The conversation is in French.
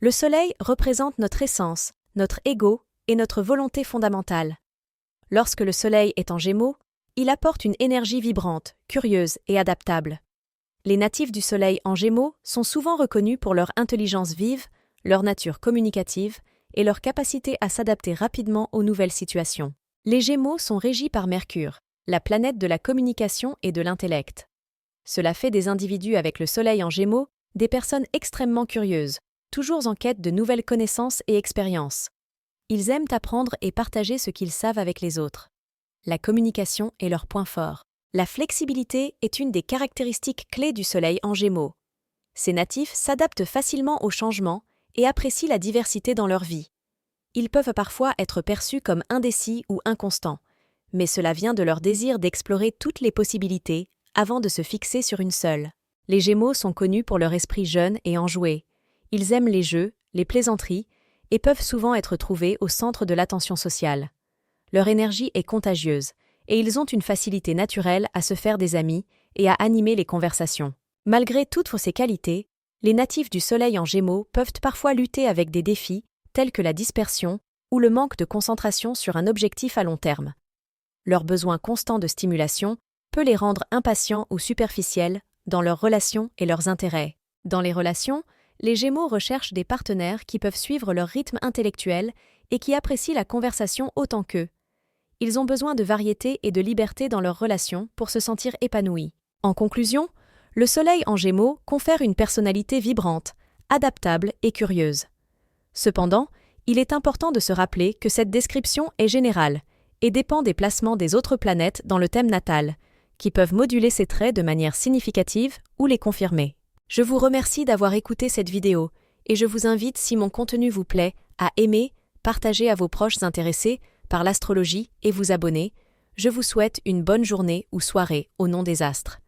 Le Soleil représente notre essence, notre ego et notre volonté fondamentale. Lorsque le Soleil est en Gémeaux, il apporte une énergie vibrante, curieuse et adaptable. Les natifs du Soleil en Gémeaux sont souvent reconnus pour leur intelligence vive, leur nature communicative et leur capacité à s'adapter rapidement aux nouvelles situations. Les Gémeaux sont régis par Mercure, la planète de la communication et de l'intellect. Cela fait des individus avec le Soleil en Gémeaux des personnes extrêmement curieuses, toujours en quête de nouvelles connaissances et expériences. Ils aiment apprendre et partager ce qu'ils savent avec les autres. La communication est leur point fort. La flexibilité est une des caractéristiques clés du Soleil en Gémeaux. Ces natifs s'adaptent facilement aux changements et apprécient la diversité dans leur vie. Ils peuvent parfois être perçus comme indécis ou inconstants, mais cela vient de leur désir d'explorer toutes les possibilités avant de se fixer sur une seule. Les Gémeaux sont connus pour leur esprit jeune et enjoué. Ils aiment les jeux, les plaisanteries et peuvent souvent être trouvés au centre de l'attention sociale. Leur énergie est contagieuse et ils ont une facilité naturelle à se faire des amis et à animer les conversations. Malgré toutes ces qualités, les natifs du Soleil en Gémeaux peuvent parfois lutter avec des défis tels que la dispersion ou le manque de concentration sur un objectif à long terme. Leur besoin constant de stimulation peut les rendre impatients ou superficiels dans leurs relations et leurs intérêts. Dans les relations, les Gémeaux recherchent des partenaires qui peuvent suivre leur rythme intellectuel et qui apprécient la conversation autant qu'eux. Ils ont besoin de variété et de liberté dans leurs relations pour se sentir épanouis. En conclusion, le Soleil en Gémeaux confère une personnalité vibrante, adaptable et curieuse. Cependant, il est important de se rappeler que cette description est générale et dépend des placements des autres planètes dans le thème natal, qui peuvent moduler ces traits de manière significative ou les confirmer. Je vous remercie d'avoir écouté cette vidéo et je vous invite, si mon contenu vous plaît, à aimer, partager à vos proches intéressés par l'astrologie et vous abonner. Je vous souhaite une bonne journée ou soirée au nom des astres.